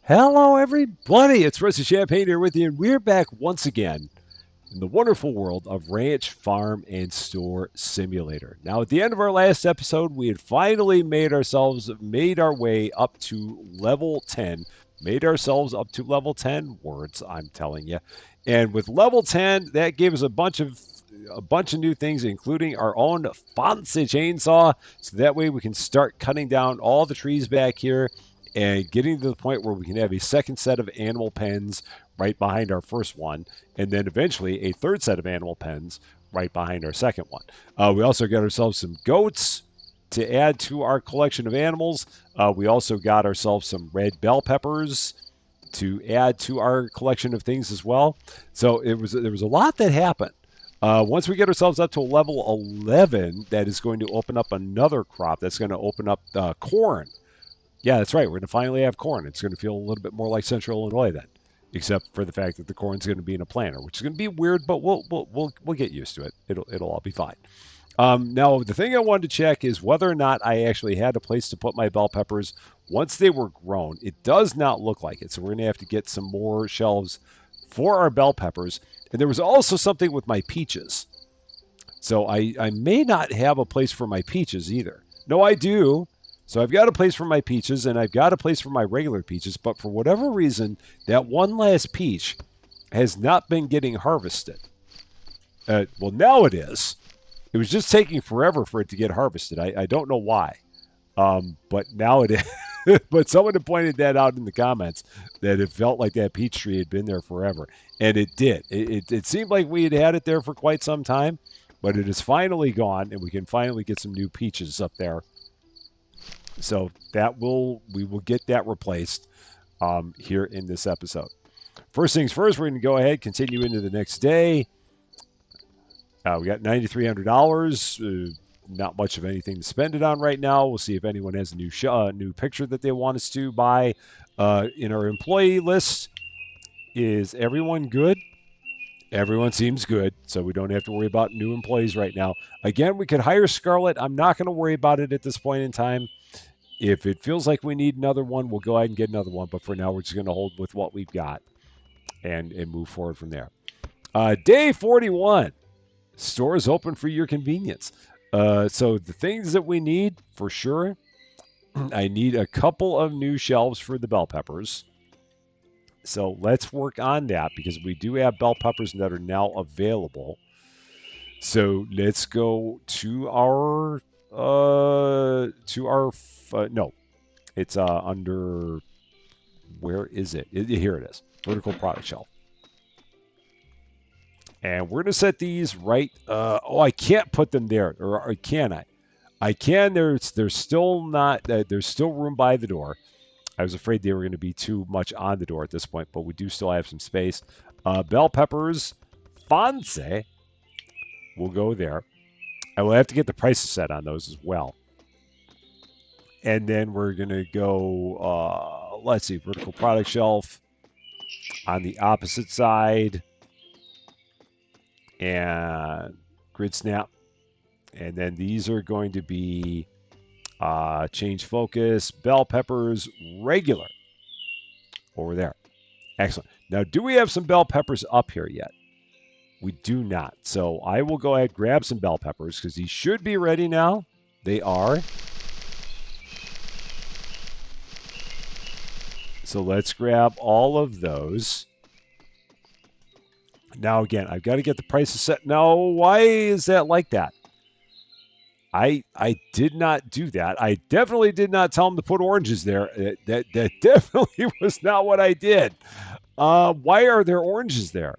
Hello, everybody. It's Rusty Champaign here with you, and we're back once again in the wonderful world of Ranch, Farm, and Store Simulator. Now, at the end of our last episode, we had finally made our way up to level 10. Made ourselves up to level 10 words, I'm telling you. And with level 10, that gave us a bunch of new things, including our own fancy chainsaw. So that way we can start cutting down all the trees back here and getting to the point where we can have a second set of animal pens right behind our first one, and then eventually a third set of animal pens right behind our second one. We also got ourselves some goats to add to our collection of animals. We also got ourselves some red bell peppers to add to our collection of things as well. So there was a lot that happened. Once we get ourselves up to level 11, that is going to open up another crop. That's going to open up corn. Yeah, that's right. We're going to finally have corn. It's going to feel a little bit more like Central Illinois then, except for the fact that the corn's going to be in a planter, which is going to be weird, but we'll get used to it. It'll all be fine. Now, the thing I wanted to check is whether or not I actually had a place to put my bell peppers once they were grown. It does not look like it, so we're going to have to get some more shelves for our bell peppers. And there was also something with my peaches. So I may not have a place for my peaches either. No, I do. So I've got a place for my peaches and I've got a place for my regular peaches, but for whatever reason, that one last peach has not been getting harvested. Well, now it is. It was just taking forever for it to get harvested. I don't know why, but now it is. But someone had pointed that out in the comments that it felt like that peach tree had been there forever, and it did. It seemed like we had it there for quite some time, but it is finally gone, and we can finally get some new peaches up there. So we will get that replaced here in this episode. First things first, we're going to go ahead, continue into the next day. We got $9,300. Not much of anything to spend it on right now. We'll see if anyone has a new picture that they want us to buy. In our employee list, is everyone good? Everyone seems good, so we don't have to worry about new employees right now. Again, we could hire Scarlett. I'm not going to worry about it at this point in time. If it feels like we need another one, we'll go ahead and get another one. But for now, we're just going to hold with what we've got and move forward from there. Day 41. Stores open for your convenience. So the things that we need, for sure, I need a couple of new shelves for the bell peppers. So let's work on that because we do have bell peppers that are now available. So let's go to our no, it's under, where is it? Here it is, vertical product shelf. And we're going to set these right. I can't put them there, or can I? I can. There's still not. There's still room by the door. I was afraid they were going to be too much on the door at this point, but we do still have some space. Bell peppers, Fonse, will go there. I will have to get the prices set on those as well. And then we're going to go, let's see, vertical product shelf on the opposite side. And grid snap. And then these are going to be change focus, bell peppers, regular over there. Excellent. Now, do we have some bell peppers up here yet? We do not. So I will go ahead and grab some bell peppers because these should be ready now. They are. So let's grab all of those. Now, again, I've got to get the prices set. No, why is that like that? I did not do that. I definitely did not tell them to put oranges there. That definitely was not what I did. Why are there oranges there?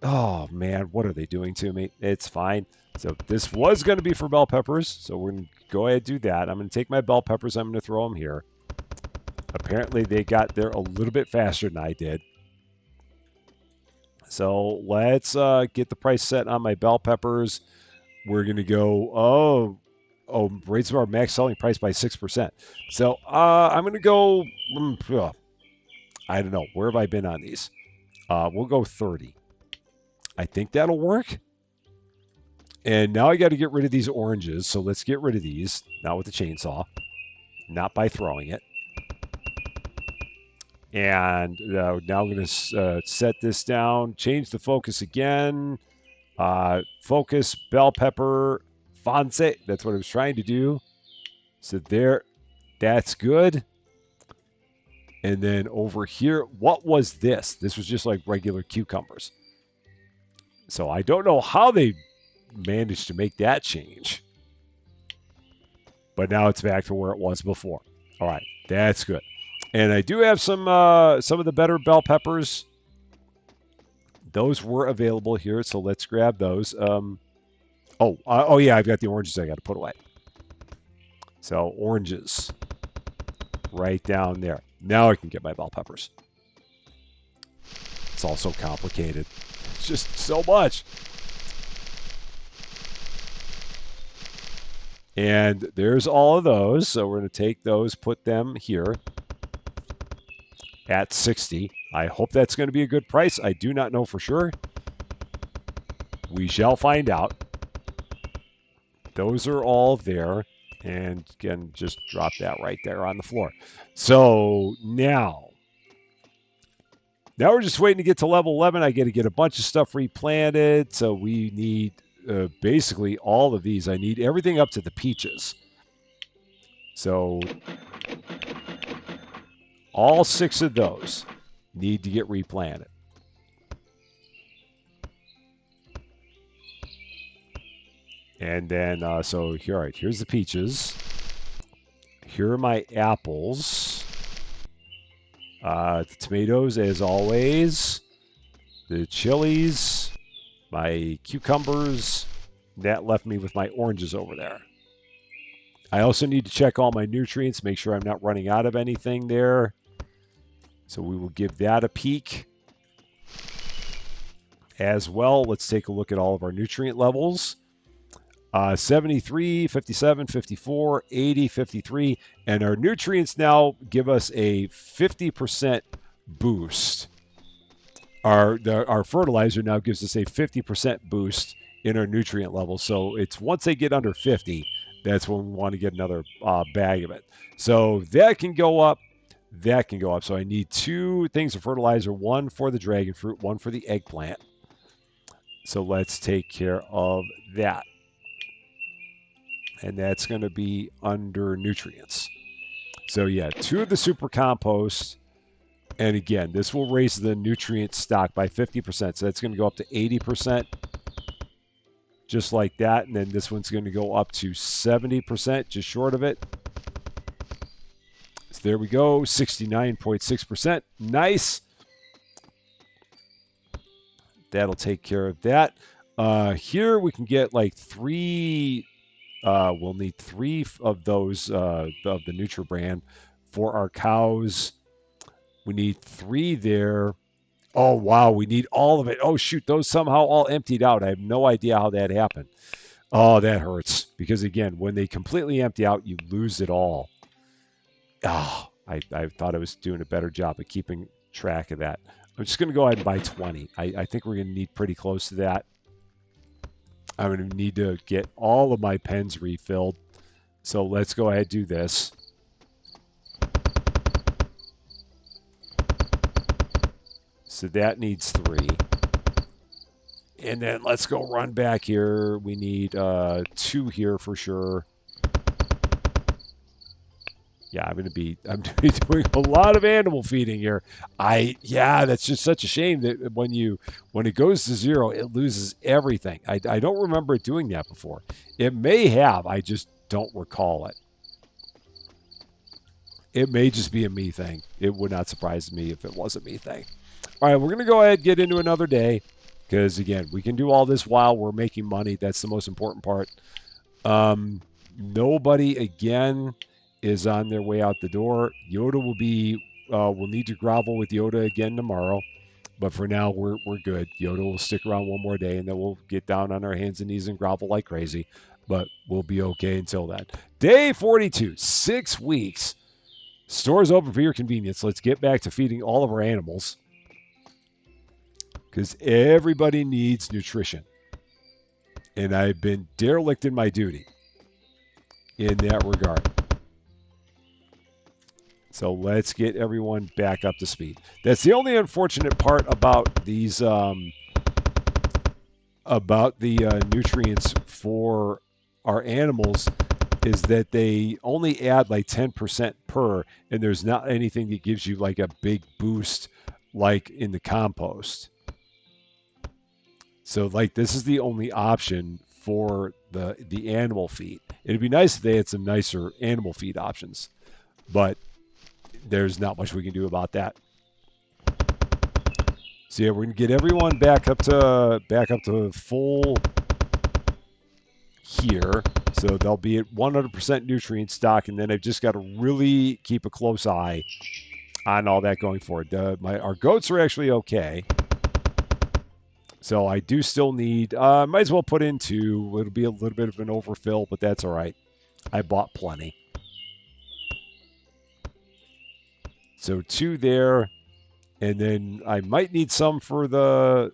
Oh, man, what are they doing to me? It's fine. So this was going to be for bell peppers, so we're going to go ahead and do that. I'm going to take my bell peppers. I'm going to throw them here. Apparently, they got there a little bit faster than I did. So let's get the price set on my bell peppers. We're going to go, raise our max selling price by 6%. So I'm going to go, I don't know. Where have I been on these? We'll go 30. I think that'll work. And now I got to get rid of these oranges. So let's get rid of these. Not with the chainsaw. Not by throwing it. And now I'm going to set this down, change the focus again. Focus, bell pepper, fonse. That's what I was trying to do. So there, that's good. And then over here, what was this? This was just like regular cucumbers. So I don't know how they managed to make that change. But now it's back to where it was before. All right, that's good. And I do have some of the better bell peppers. Those were available here, so let's grab those. Oh yeah, I've got the oranges I got to put away. So oranges, right down there. Now I can get my bell peppers. It's all so complicated. It's just so much. And there's all of those. So we're going to take those, put them here at 60. I hope that's going to be a good price. I do not know for sure. We shall find out. Those are all there. And again, just drop that right there on the floor. So now we're just waiting to get to level 11. I got to get a bunch of stuff replanted. So we need basically all of these. I need everything up to the peaches. So all 6 of those need to get replanted. And then, so here, all right, here's the peaches. Here are my apples. The tomatoes, as always. The chilies. My cucumbers. That left me with my oranges over there. I also need to check all my nutrients, make sure I'm not running out of anything there. So we will give that a peek. As well, let's take a look at all of our nutrient levels. 73, 57, 54, 80, 53. And our nutrients now give us a 50% boost. Our fertilizer now gives us a 50% boost in our nutrient levels. So it's once they get under 50, that's when we want to get another bag of it. So that can go up. That can go up. So I need 2 things of fertilizer, 1 for the dragon fruit, 1 for the eggplant. So let's take care of that. And that's going to be under nutrients. So yeah, 2 of the super compost. And again, this will raise the nutrient stock by 50%. So that's going to go up to 80%. Just like that. And then this one's going to go up to 70%, just short of it. So there we go, 69.6%. Nice. That'll take care of that. Here we can get like 3... we'll need 3 of those of the NutriBrand for our cows. We need 3 there. Oh, wow, we need all of it. Oh, shoot, those somehow all emptied out. I have no idea how that happened. Oh, that hurts. Because, again, when they completely empty out, you lose it all. Oh, I thought I was doing a better job of keeping track of that. I'm just going to go ahead and buy 20. I think we're going to need pretty close to that. I'm going to need to get all of my pens refilled. So let's go ahead and do this. So that needs 3. And then let's go run back here. We need 2 here for sure. Yeah, I'm going to be doing a lot of animal feeding here. That's just such a shame that when it goes to 0, it loses everything. I don't remember it doing that before. It may have, I just don't recall it. It may just be a me thing. It would not surprise me if it was a me thing. All right, we're going to go ahead and get into another day because, again, we can do all this while we're making money. That's the most important part. Nobody, again, is on their way out the door. Yoda we'll need to grovel with Yoda again tomorrow. But for now, we're good. Yoda will stick around one more day, and then we'll get down on our hands and knees and grovel like crazy. But we'll be okay until then. Day 42, 6 weeks. Store's open for your convenience. Let's get back to feeding all of our animals. Because everybody needs nutrition. And I've been derelict in my duty in that regard. So let's get everyone back up to speed. That's the only unfortunate part about these nutrients for our animals is that they only add like 10% per, and there's not anything that gives you like a big boost like in the compost. So like this is the only option for the animal feed. It'd be nice if they had some nicer animal feed options, but there's not much we can do about that. So yeah, we're gonna get everyone back up to full here. So they'll be at 100% nutrient stock, and then I've just got to really keep a close eye on all that going forward. Our goats are actually okay. So I do still need, might as well put in 2. It'll be a little bit of an overfill, but that's all right. I bought plenty. So 2 there, and then I might need some for the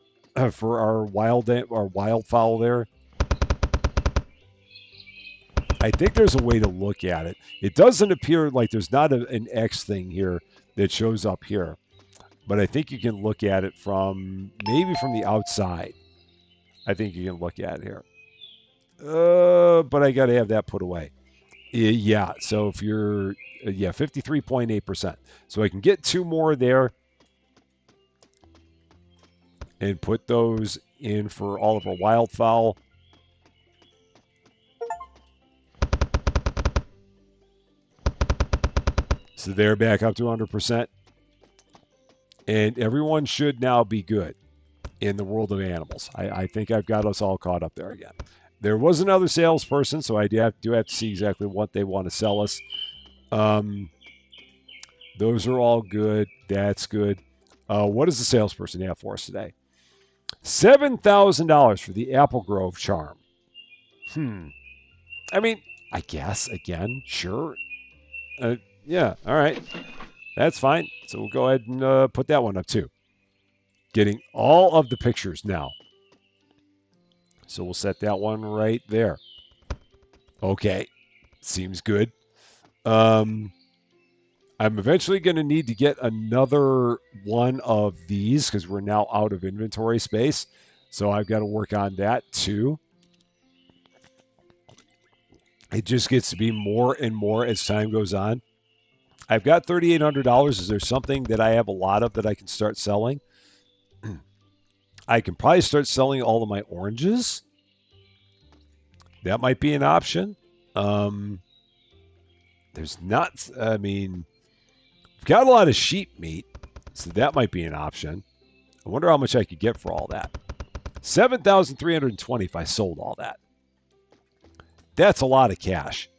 for our wildfowl there. I think there's a way to look at it. It doesn't appear like there's not an X thing here that shows up here, but I think you can look at it from maybe from the outside. I think you can look at it here. But I got to have that put away. Yeah. So if you're 53.8%. So I can get 2 more there and put those in for all of our wildfowl. So they're back up to 100%. And everyone should now be good in the world of animals. I think I've got us all caught up there again. There was another salesperson, so I do have to see exactly what they want to sell us. Those are all good. That's good. What does the salesperson have for us today? $7,000 for the Apple Grove charm. I mean, I guess, again, sure. Yeah, all right. That's fine. So we'll go ahead and put that one up too. Getting all of the pictures now. So we'll set that one right there. Okay. Seems good. I'm eventually going to need to get another one of these because we're now out of inventory space. So I've got to work on that too. It just gets to be more and more as time goes on. I've got $3,800. Is there something that I have a lot of that I can start selling? I can probably start selling all of my oranges. That might be an option. There's not, I mean, we've got a lot of sheep meat, so that might be an option. I wonder how much I could get for all that. $7,320 if I sold all that. That's a lot of cash.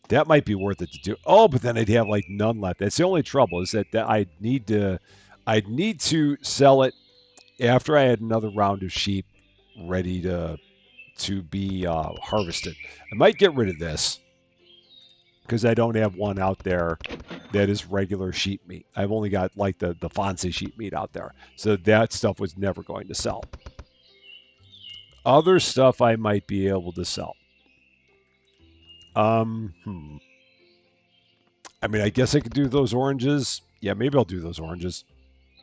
That might be worth it to do. Oh, but then I'd have like none left. That's the only trouble is that I'd need to sell it after I had another round of sheep ready to be harvested. I might get rid of this because I don't have one out there that is regular sheep meat. I've only got like the Fonzie sheep meat out there. So that stuff was never going to sell. Other stuff I might be able to sell. I mean, I guess I could do those oranges. Yeah, maybe I'll do those oranges.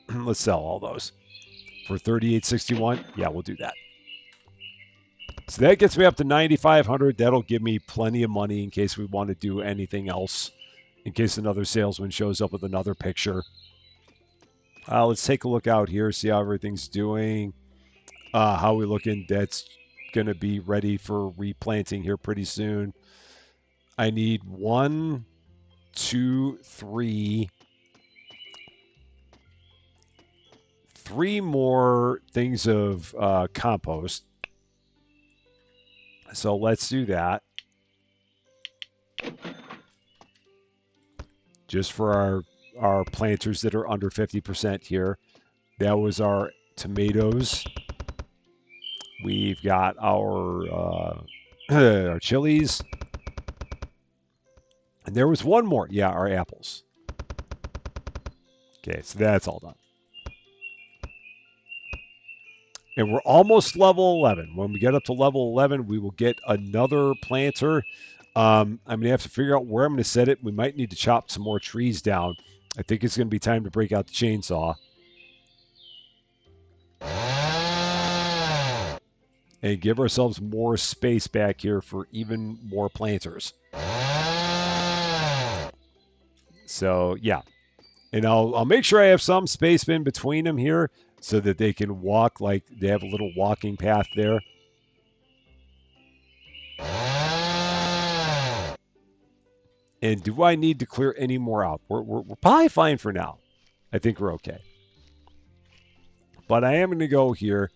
Let's sell all those for $38.61. Yeah, we'll do that. So that gets me up to $9,500. That'll give me plenty of money in case we want to do anything else. In case another salesman shows up with another picture. Let's take a look out here, see how everything's doing. How we looking? That's going to be ready for replanting here pretty soon. I need 1, 2, 3. 3 more things of compost. So let's do that. Just for our planters that are under 50% here. That was our tomatoes. We've got our our chilies. And there was one more. Yeah, our apples. Okay, so that's all done. And we're almost level 11. When we get up to level 11, we will get another planter. I'm going to have to figure out where I'm going to set it. We might need to chop some more trees down. I think it's going to be time to break out the chainsaw and give ourselves more space back here for even more planters. So, yeah. And I'll make sure I have some space in between them here so that they can walk, like they have a little walking path there. And do I need to clear any more out? We're probably fine for now. I think we're okay. But I am going to go here.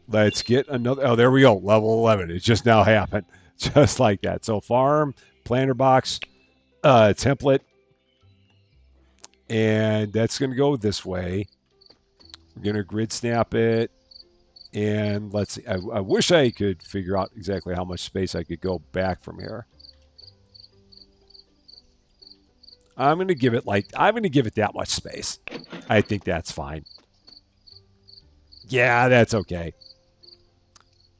Let's get another. Oh, there we go. Level 11. It just now happened. Just like that. So farm, planter box, template. And that's going to go this way. We're going to grid snap it. And let's see. I wish I could figure out exactly how much space I could go back from here. I'm going to give it that much space. I think that's fine. Yeah, that's okay.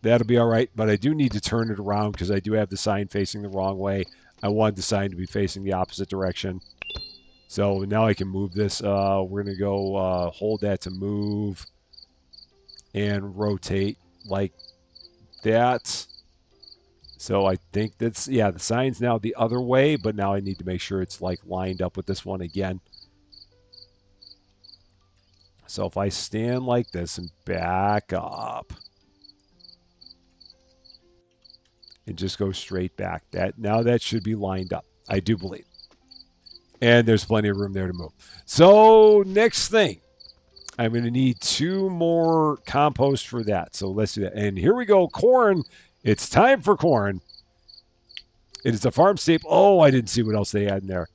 That'll be all right, but I do need to turn it around because I do have the sign facing the wrong way. I want the sign to be facing the opposite direction. So now I can move this. We're going to go hold that to move and rotate like that. So I think that's, yeah, the sign's now the other way, but now I need to make sure it's like lined up with this one again. So if I stand like this and back up and just go straight back, that should be lined up, I do believe. And there's plenty of room there to move. So next thing, I'm going to need 2 more compost for that. So let's do that. And here we go, corn. It's time for corn. It is a farm staple. Oh, I didn't see what else they had in there.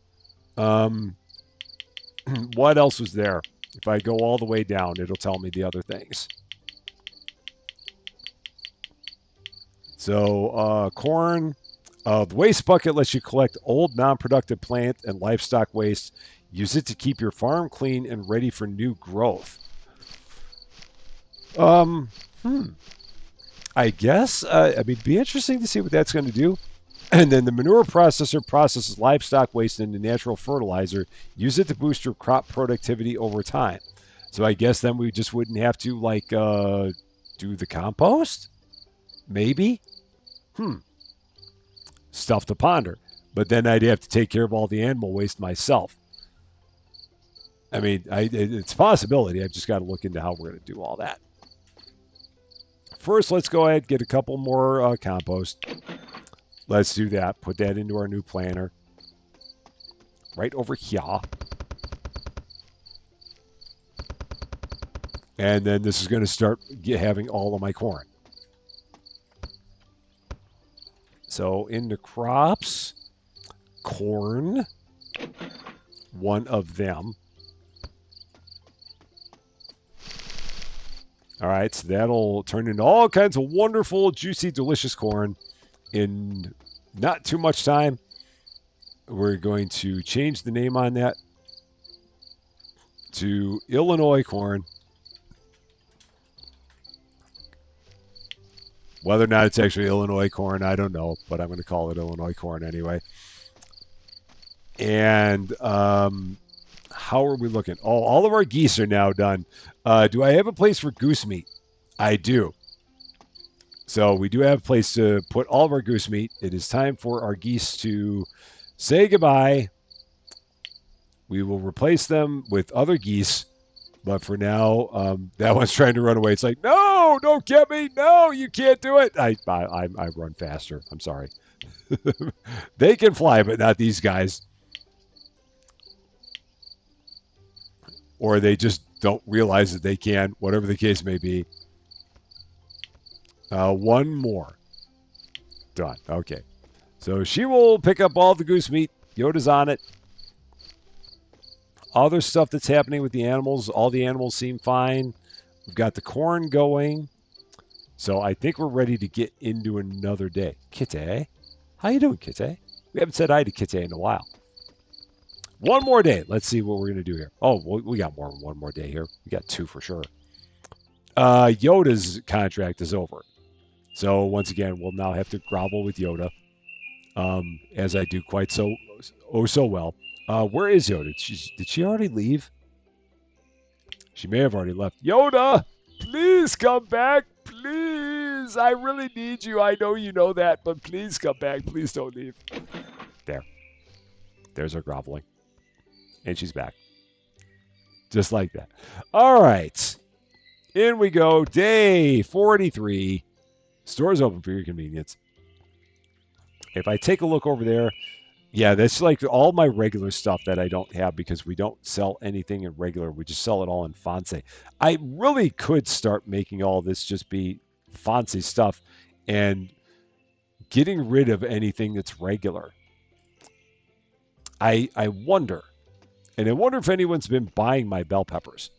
What else was there? If I go all the way down, it'll tell me the other things. So corn. The waste bucket lets you collect old non-productive plant and livestock waste. Use it to keep your farm clean and ready for new growth. I guess. I mean, it'd be interesting to see what that's going to do. And then the manure processor processes livestock waste into natural fertilizer. Use it to boost your crop productivity over time. So I guess then we just wouldn't have to like do the compost? Maybe? Stuff to ponder. But then I'd have to take care of all the animal waste myself. I mean, it's a possibility. I've just got to look into how we're going to do all that. First, let's go ahead and get a couple more compost. Let's do that. Put that into our new planter. Right over here. And then this is going to start having all of my corn. So into crops, corn, one of them. All right, so that'll turn into all kinds of wonderful, juicy, delicious corn in not too much time. We're going to change the name on that to Illinois corn. Whether or not it's actually Illinois corn, I don't know, but I'm going to call it Illinois corn anyway. And how are we looking? Oh, all of our geese are now done. Do I have a place for goose meat? I do. So we do have a place to put all of our goose meat. It is time for our geese to say goodbye. We will replace them with other geese. But for now, that one's trying to run away. It's like, no, don't get me. No, you can't do it. I run faster. I'm sorry. They can fly, but not these guys. Or they just don't realize that they can, whatever the case may be. One more. Done. Okay. So she will pick up all the goose meat. Yoda's on it. Other stuff that's happening with the animals. All the animals seem fine. We've got the corn going. So I think we're ready to get into another day. Kitty. How you doing, Kitty? We haven't said hi to Kitty in a while. One more day. Let's see what we're going to do here. Oh, we got more than one more day here. We got 2 for sure. Yoda's contract is over. So once again, we'll now have to grovel with Yoda. as I do quite so well. Where is Yoda? Did she already leave? She may have already left. Yoda, please come back. Please. I really need you. I know you know that, but please come back. Please don't leave. There. There's her groveling. And she's back. Just like that. All right. In we go. Day 43. Store's open for your convenience. If I take a look over there, yeah, that's like all my regular stuff that I don't have because we don't sell anything in regular. We just sell it all in Fonse. I really could start making all this just be Fonse stuff and getting rid of anything that's regular. I wonder, and I wonder if anyone's been buying my bell peppers.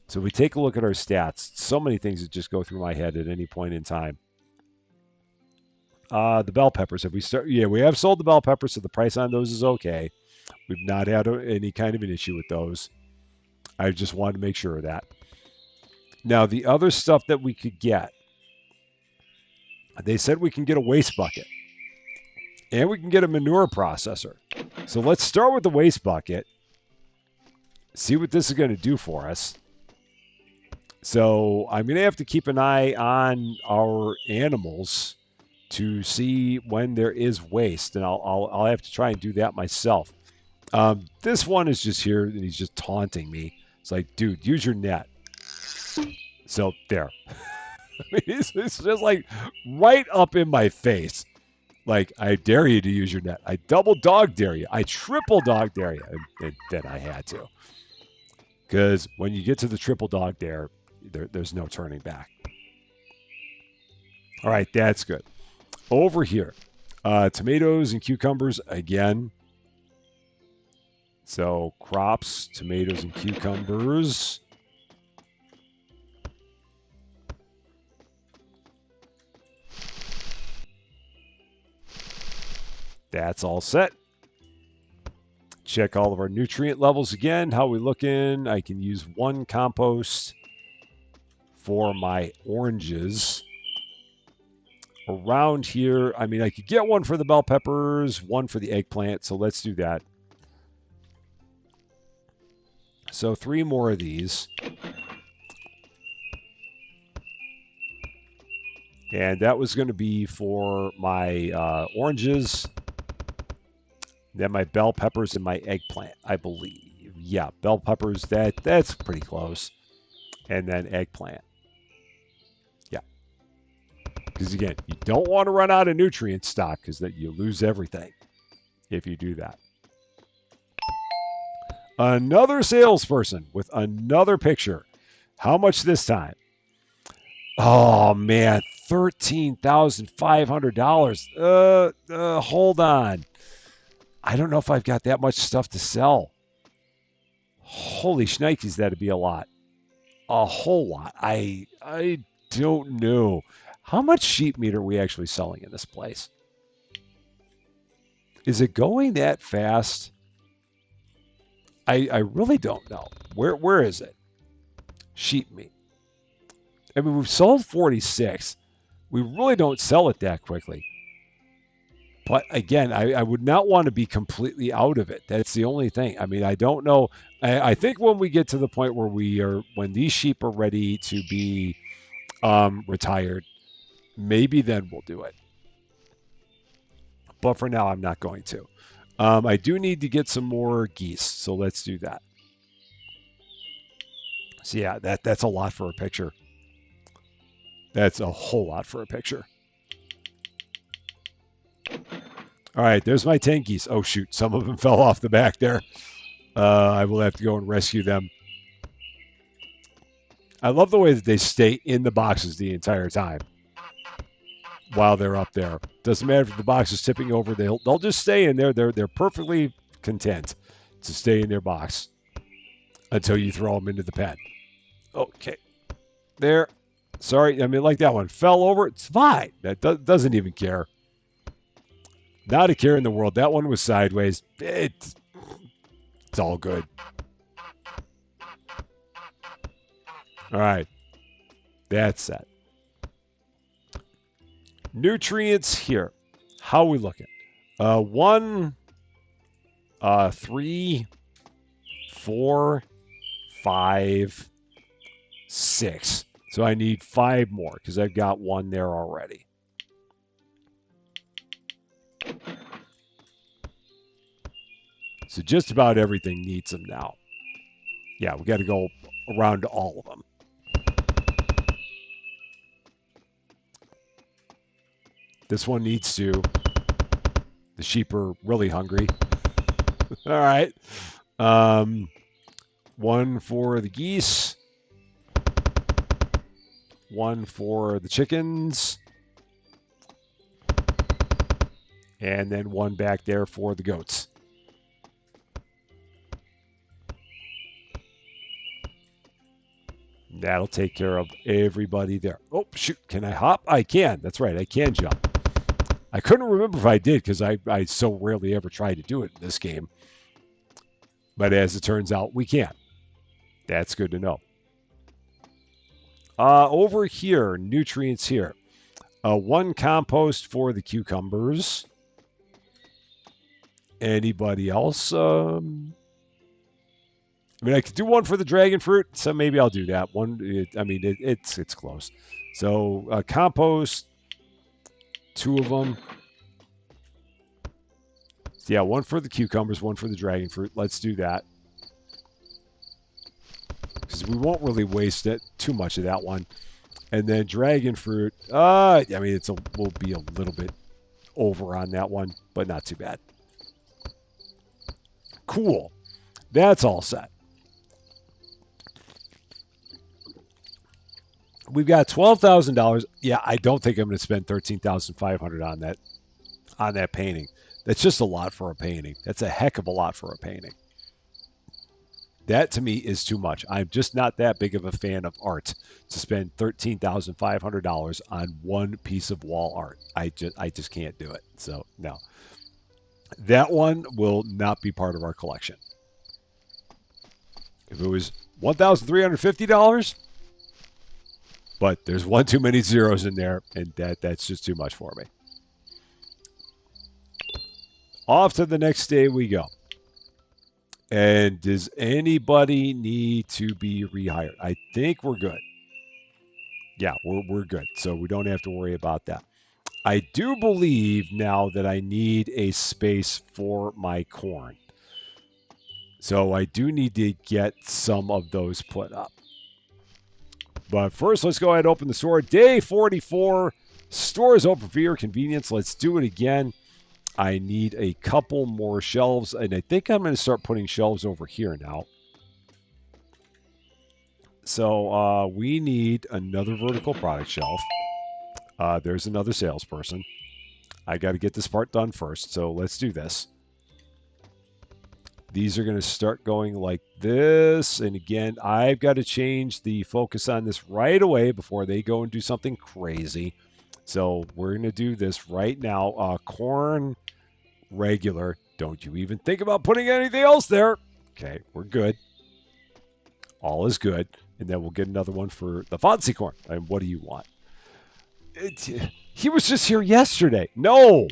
So we take a look at our stats. So many things that just go through my head at any point in time. The bell peppers. Have we start? Yeah, we have sold the bell peppers, so the price on those is okay. We've not had any kind of an issue with those. I just wanted to make sure of that. Now, the other stuff that we could get, they said we can get a waste bucket and we can get a manure processor. So let's start with the waste bucket, see what this is going to do for us. So I'm going to have to keep an eye on our animals to see when there is waste, and I'll have to try and do that myself. This one is just here, and he's just taunting me. It's like, dude, use your net. So there. It's just like right up in my face. Like, I dare you to use your net. I double dog dare you. I triple dog dare you. And then I had to. Because when you get to the triple dog dare, there's no turning back. All right, that's good. Over here, tomatoes and cucumbers again. So crops, tomatoes and cucumbers. That's all set. Check all of our nutrient levels again. How we looking? I can use one compost for my oranges. Around here, I mean, I could get one for the bell peppers, one for the eggplant, so let's do that. So 3 more of these. And that was going to be for my oranges, then my bell peppers and my eggplant, I believe. Yeah, bell peppers, that's pretty close. And then eggplant. Yeah. Because again, you don't want to run out of nutrient stock because that you lose everything if you do that. Another salesperson with another picture. How much this time? Oh man, $13,500. Hold on. I don't know if I've got that much stuff to sell. Holy shnikes, that'd be a lot. A whole lot. I don't know. How much sheep meat are we actually selling in this place? Is it going that fast? I really don't know. Where is it? Sheep meat. I mean, we've sold 46. We really don't sell it that quickly. But again, I would not want to be completely out of it. That's the only thing. I mean, I don't know. I think when we get to the point where when these sheep are ready to be retired, maybe then we'll do it. But for now, I'm not going to. I do need to get some more geese, so let's do that. So yeah, that's a lot for a picture. That's a whole lot for a picture. All right, there's my 10 geese. Oh, shoot. Some of them fell off the back there. I will have to go and rescue them. I love the way that they stay in the boxes the entire time while they're up there. Doesn't matter if the box is tipping over. They'll just stay in there. They're perfectly content to stay in their box until you throw them into the pen. Okay. There. Sorry. I mean, like that one. Fell over. It's fine. That doesn't even care. Not a care in the world. That one was sideways. It's all good. All right. That's set. Nutrients here. How are we looking? 1, 3, 4, 5, 6. So I need 5 more because I've got 1 there already. So just about everything needs them now. Yeah, we got to go around to all of them. This one needs to. The sheep are really hungry. All right. 1 for the geese. 1 for the chickens. And then 1 back there for the goats. That'll take care of everybody there. Oh, shoot. Can I hop? I can. That's right. I can jump. I couldn't remember if I did because I so rarely ever try to do it in this game. But as it turns out, we can. That's good to know. Over here, nutrients here. 1 compost for the cucumbers. Anybody else? I mean, I could do 1 for the dragon fruit, so maybe I'll do that. It's close. So compost, 2 of them. So yeah, 1 for the cucumbers, 1 for the dragon fruit. Let's do that. Because we won't really waste it, too much of that one. And then dragon fruit, we'll be a little bit over on that one, but not too bad. Cool. That's all set. We've got $12,000. Yeah, I don't think I'm going to spend $13,500 on that painting. That's just a lot for a painting. That's a heck of a lot for a painting. That to me is too much. I'm just not that big of a fan of art to spend $13,500 on 1 piece of wall art. I just can't do it. So no, that one will not be part of our collection. If it was $1,350, but there's 1 too many zeros in there, and that's just too much for me. Off to the next day we go. And does anybody need to be rehired? I think we're good. Yeah, we're good. So we don't have to worry about that. I do believe now that I need a space for my corn. So I do need to get some of those put up. But first, let's go ahead and open the store. Day 44. Store is open for your convenience. Let's do it again. I need a couple more shelves, and I think I'm going to start putting shelves over here now. So we need another vertical product shelf. There's another salesperson. I got to get this part done first, so let's do this. These are going to start going like this, and again, I've got to change the focus on this right away before they go and do something crazy. So we're going to do this right now. Corn, regular. Don't you even think about putting anything else there. Okay, we're good. All is good. And then we'll get another one for the fancy corn. And what do you want? He was just here yesterday. No.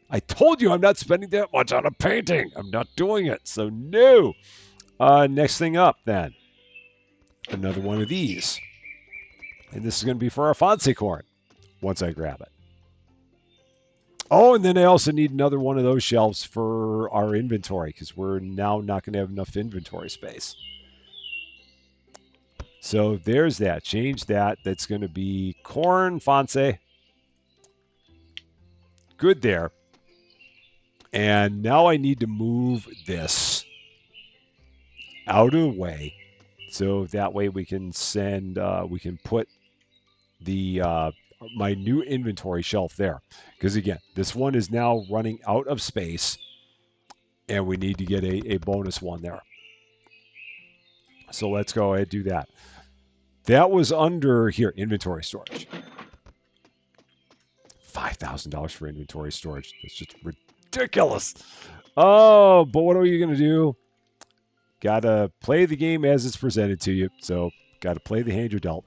I told you I'm not spending that much on a painting. I'm not doing it. So no. Next thing up then. Another one of these. And this is going to be for our fancy corn once I grab it. Oh, and then I also need another one of those shelves for our inventory because we're now not going to have enough inventory space. So there's that. Change that. That's going to be corn, fancy. Good there. And now I need to move this out of the way so that way we can send, we can put the my new inventory shelf there. Because again, this one is now running out of space and we need to get a bonus one there. So let's go ahead and do that. That was under here, inventory storage. $5,000 for inventory storage. That's just ridiculous. Oh, but what are you going to do? Got to play the game as it's presented to you. So got to play the hand you're dealt.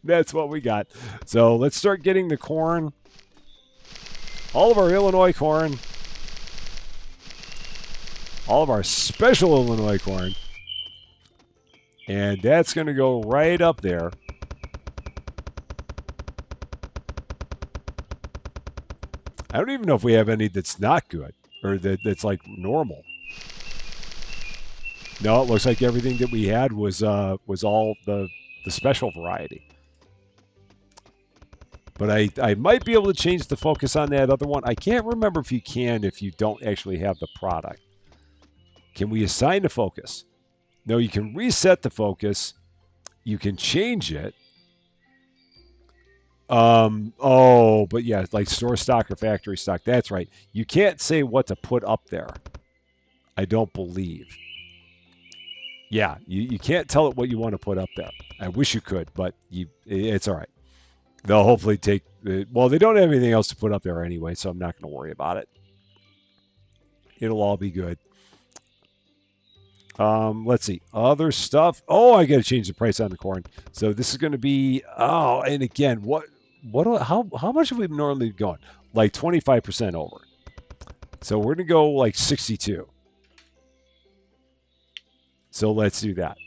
That's what we got. So let's start getting the corn all of our Illinois corn, all of our special Illinois corn, and that's going to go right up there. I don't even know if we have any that's not good or that's like normal. No, it looks like everything that we had was all the special variety. But I might be able to change the focus on that other one. I can't remember if you can if you don't actually have the product. Can we assign the focus? No, you can reset the focus. You can change it. But yeah, like store stock or factory stock. That's right. You can't say what to put up there. I don't believe. Yeah, you can't tell it what you want to put up there. I wish you could, but it's all right. They'll hopefully take. Well, they don't have anything else to put up there anyway, so I'm not going to worry about it. It'll all be good. Let's see. Other stuff. Oh, I got to change the price on the corn. So this is going to be. Oh, and again, how much have we normally gone? Like 25% over. So we're going to go like 62. So let's do that.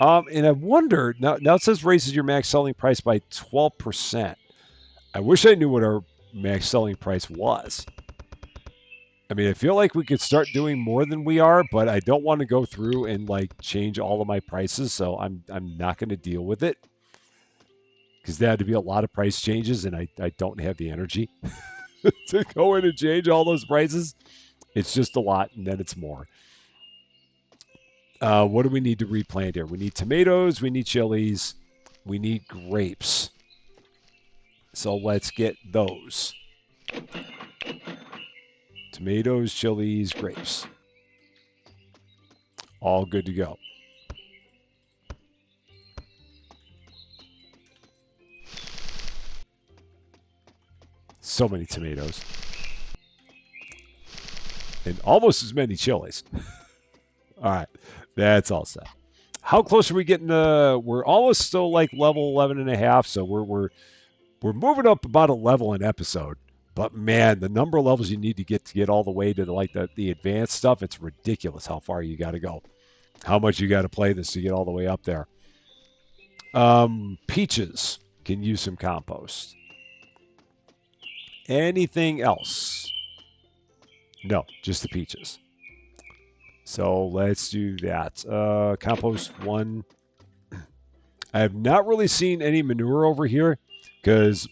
And I wonder now it says raises your max selling price by 12%. I wish I knew what our max selling price was. I mean, I feel like we could start doing more than we are, but I don't want to go through and like change all of my prices, so I'm not going to deal with it because there had to be a lot of price changes, and I don't have the energy to go in and change all those prices. It's just a lot, and then it's more. What do we need to replant here? We need tomatoes, we need chilies, we need grapes. So let's get those. Tomatoes, chilies, grapes. All good to go. So many tomatoes. And almost as many chilies. All right. That's all set. How close are we getting to? We're almost still like level 11 and a half, so we're moving up about a level an episode. But man, the number of levels you need to get all the way to the advanced stuff, it's ridiculous how far you got to go. How much you got to play this to get all the way up there. Peaches can use some compost. Anything else? No, just the peaches. So let's do that. Compost 1. I have not really seen any manure over here because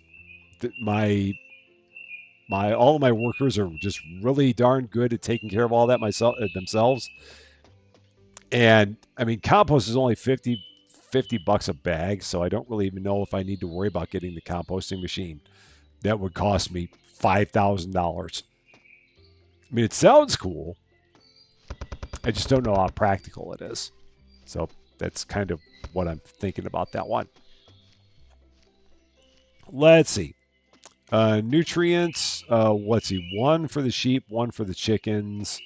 all of my workers are just really darn good at taking care of all that themselves. And I mean, compost is only $50 a bag, so I don't really even know if I need to worry about getting the composting machine. That would cost me $5,000. I mean, it sounds cool. I just don't know how practical it is. So that's kind of what I'm thinking about that one. Let's see. Nutrients. Let's see. 1 for the sheep, 1 for the chickens,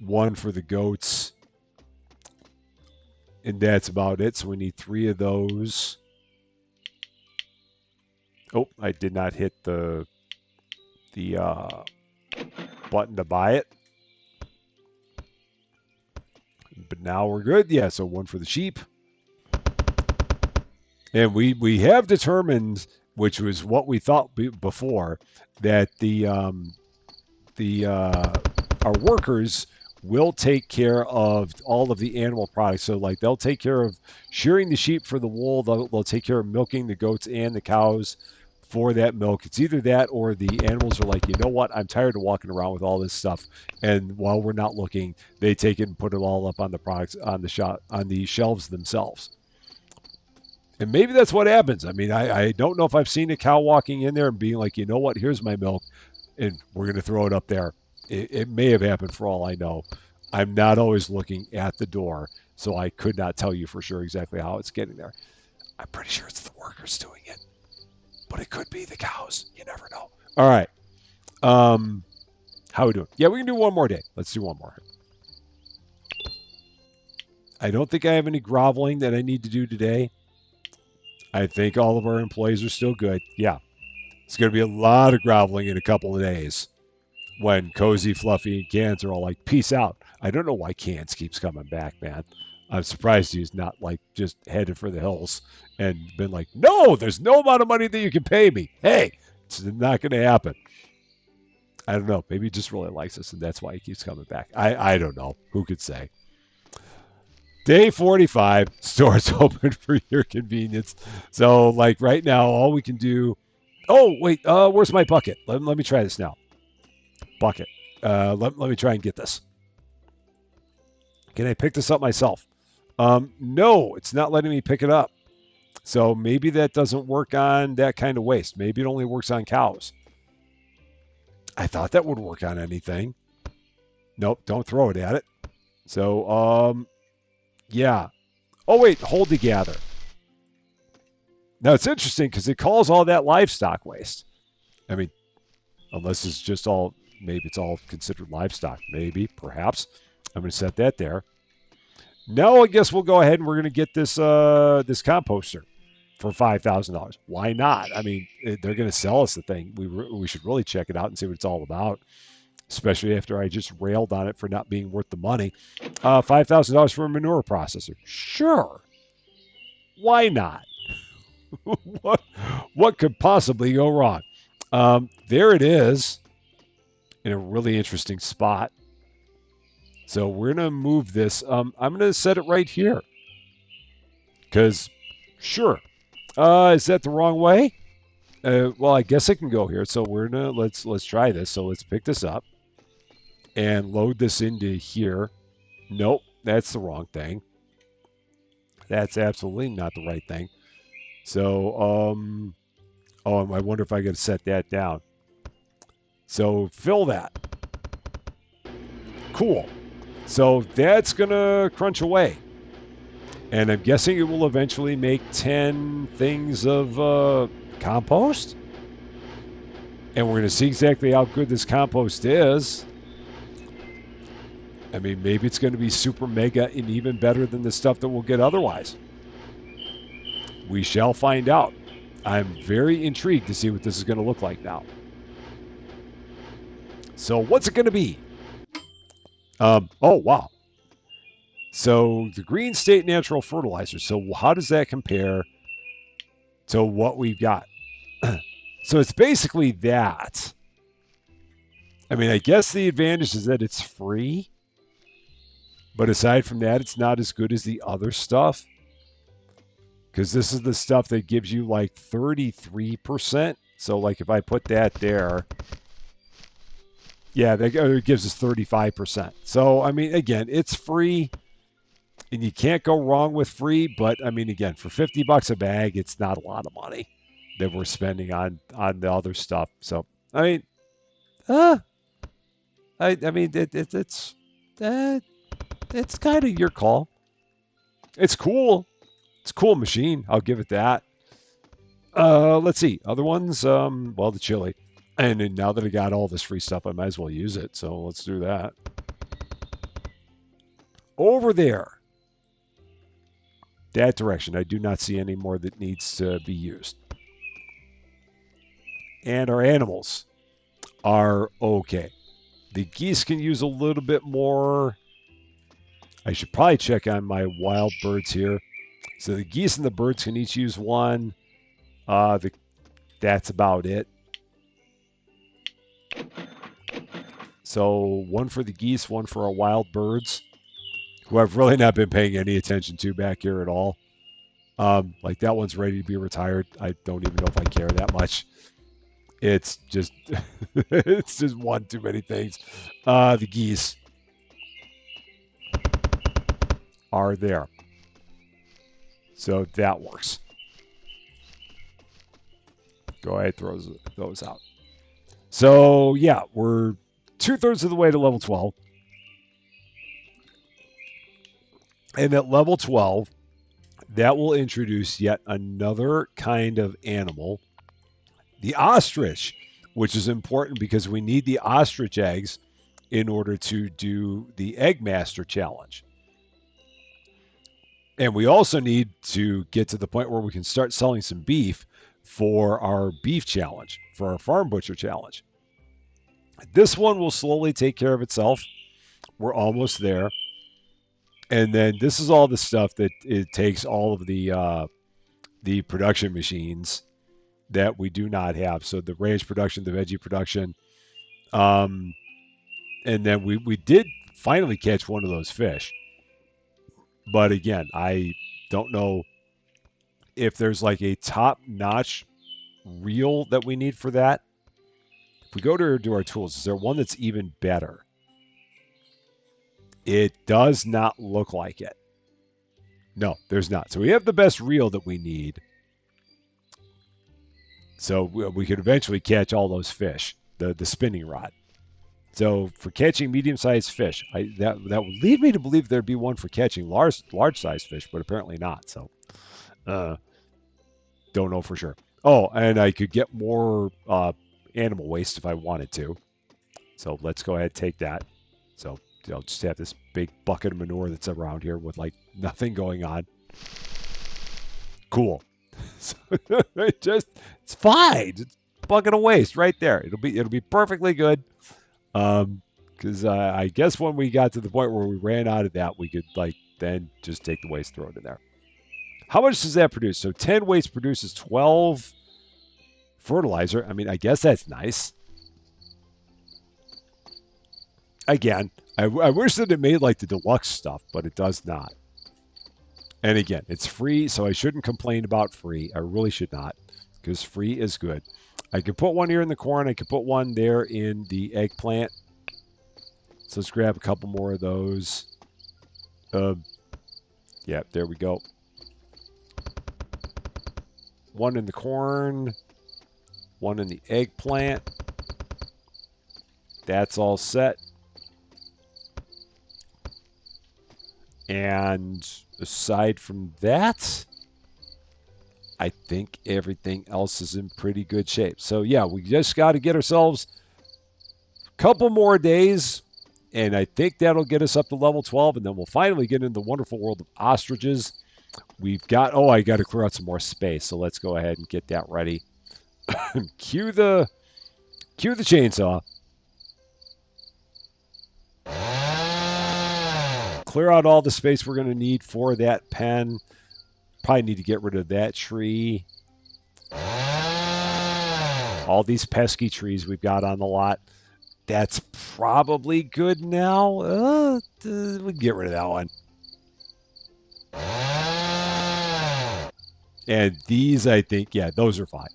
1 for the goats. And that's about it. So we need 3 of those. Oh, I did not hit the button to buy it. But now we're good. Yeah, so 1 for the sheep. And we have determined, which was what we thought before, that our workers will take care of all of the animal products. So like they'll take care of shearing the sheep for the wool. They'll take care of milking the goats and the cows for that milk. It's either that or the animals are like, you know what? I'm tired of walking around with all this stuff. And while we're not looking, they take it and put it all up on the products on the shelves themselves. And maybe that's what happens. I mean, I don't know if I've seen a cow walking in there and being like, you know what? Here's my milk, and we're going to throw it up there. It may have happened for all I know. I'm not always looking at the door, so I could not tell you for sure exactly how it's getting there. I'm pretty sure it's the workers doing it, but it could be the cows. You never know. All right. How are we doing? Yeah, we can do one more day. Let's do one more. I don't think I have any groveling that I need to do today. I think all of our employees are still good. Yeah. It's going to be a lot of groveling in a couple of days when Cozy, Fluffy, and Cans are all like, peace out. I don't know why Cans keeps coming back, man. I'm surprised he's not like just headed for the hills and been like, no, there's no amount of money that you can pay me. Hey, it's not going to happen. I don't know. Maybe he just really likes us, and that's why he keeps coming back. I don't know. Who could say? Day 45, stores open for your convenience. So, like right now, all we can do. Oh, wait. Where's my bucket? Let me try this now. Bucket. Let me try and get this. Can I pick this up myself? No, it's not letting me pick it up. So maybe that doesn't work on that kind of waste. Maybe it only works on cows. I thought that would work on anything. Nope, don't throw it at it. So, yeah. Oh, wait, hold to gather. Now, it's interesting because it calls all that livestock waste. I mean, unless it's just all, maybe it's all considered livestock. Maybe, perhaps. I'm going to set that there. Now, I guess we'll go ahead and we're going to get this this composter for $5,000. Why not? I mean, they're going to sell us the thing. We should really check it out and see what it's all about, especially after I just railed on it for not being worth the money. $5,000 for a manure processor. Sure. Why not? what could possibly go wrong? There it is in a really interesting spot. So we're going to move this. I'm going to set it right here because, sure. Is that the wrong way? Well, I guess it can go here. So we're gonna let's try this. So let's pick this up and load this into here. Nope, that's the wrong thing. That's absolutely not the right thing. So oh, I wonder if I got to set that down. So fill that. Cool. So that's gonna crunch away. And I'm guessing it will eventually make 10 things of compost. And we're going to see exactly how good this compost is. I mean, maybe it's going to be super mega and even better than the stuff that we'll get otherwise. We shall find out. I'm very intrigued to see what this is going to look like now. So what's it going to be? Oh, wow. So the Green State Natural Fertilizer. So how does that compare to what we've got? So it's basically that. I mean, I guess the advantage is that it's free. But aside from that, it's not as good as the other stuff. Because this is the stuff that gives you like 33%. So like if I put that there, yeah, it gives us 35%. So, I mean, again, it's free. And you can't go wrong with free, but I mean, again, for $50 a bag, it's not a lot of money that we're spending on the other stuff. So, I mean, I mean, it's kind of your call. It's cool. It's a cool machine. I'll give it that. Let's see other ones. Well, the chili, and then now that I got all this free stuff, I might as well use it. So let's do that. Over there. That direction. I do not see any more that needs to be used. And our animals are okay. The geese can use a little bit more. I should probably check on my wild birds here. So the geese and the birds can each use one. That's about it. So one for the geese, one for our wild birds, who I've really not been paying any attention to back here at all. Like that one's ready to be retired. I don't even know if I care that much. It's just it's just one too many things. The geese are there. So that works. Go ahead, throw those out. So yeah, we're 2/3 of the way to level 12. And at level 12, that will introduce yet another kind of animal, the ostrich, which is important because we need the ostrich eggs in order to do the Egg Master challenge. And we also need to get to the point where we can start selling some beef for our beef challenge, for our farm butcher challenge. This one will slowly take care of itself. We're almost there. And then this is all the stuff that it takes all of the production machines that we do not have. So the ranch production, the veggie production, um, and then we did finally catch one of those fish. But again, I don't know if there's like a top notch reel that we need for that. If we go to our tools, is there one that's even better? It does not look like it. No, there's not. So we have the best reel that we need. So we could eventually catch all those fish, the spinning rod. So for catching medium-sized fish, that would lead me to believe there'd be one for catching large-sized fish, but apparently not. So don't know for sure. Oh, and I could get more animal waste if I wanted to. So let's go ahead and take that. So I'll just have this big bucket of manure that's around here with like nothing going on. Cool. So it's fine. It's a bucket of waste right there. It'll be perfectly good. Because I guess when we got to the point where we ran out of that, we could like then just take the waste, throw it in there. How much does that produce? So 10 waste produces 12 fertilizer. I mean, I guess that's nice. Again, I wish that it made like the deluxe stuff, but it does not. And again, it's free, so I shouldn't complain about free. I really should not, because free is good. I could put one here in the corn. I could put one there in the eggplant. So let's grab a couple more of those. Yeah, there we go. One in the corn. One in the eggplant. That's all set. And aside from that, I think everything else is in pretty good shape. So yeah, we just got to get ourselves a couple more days, and I think that'll get us up to level 12, and then we'll finally get into the wonderful world of ostriches. We've got, oh, I got to clear out some more space, so let's go ahead and get that ready. Cue the chainsaw. Clear out all the space we're going to need for that pen. Probably need to get rid of that tree. All these pesky trees we've got on the lot. That's probably good now. We can get rid of that one. And these, I think, yeah, those are fine.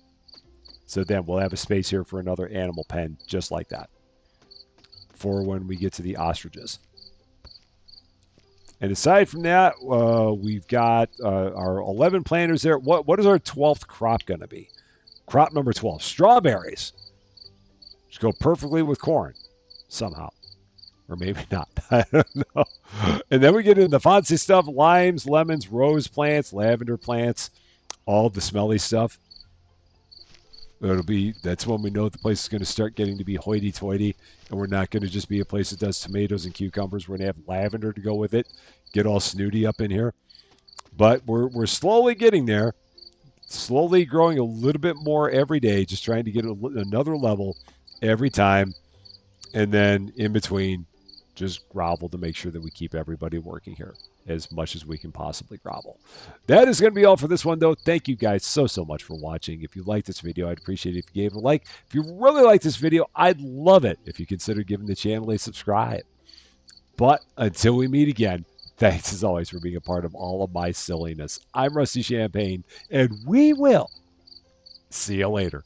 So then we'll have a space here for another animal pen just like that for when we get to the ostriches. And aside from that, we've got our 11 planters there. What is our 12th crop going to be? Crop number 12, strawberries. Just go perfectly with corn somehow. Or maybe not. I don't know. And then we get into the fancy stuff, limes, lemons, rose plants, lavender plants, all the smelly stuff. That's when we know the place is going to start getting to be hoity-toity, and we're not going to just be a place that does tomatoes and cucumbers. We're going to have lavender to go with it, get all snooty up in here. But we're slowly getting there, slowly growing a little bit more every day, just trying to get another level every time, and then in between, just grovel to make sure that we keep everybody working here as much as we can possibly grovel. That is going to be all for this one, though. Thank you guys so much for watching. If you liked this video, I'd appreciate it if you gave it a like. If you really like this video, I'd love it if you consider giving the channel a subscribe. But until we meet again, thanks as always for being a part of all of my silliness. I'm Rusty Champaign, and we will see you later.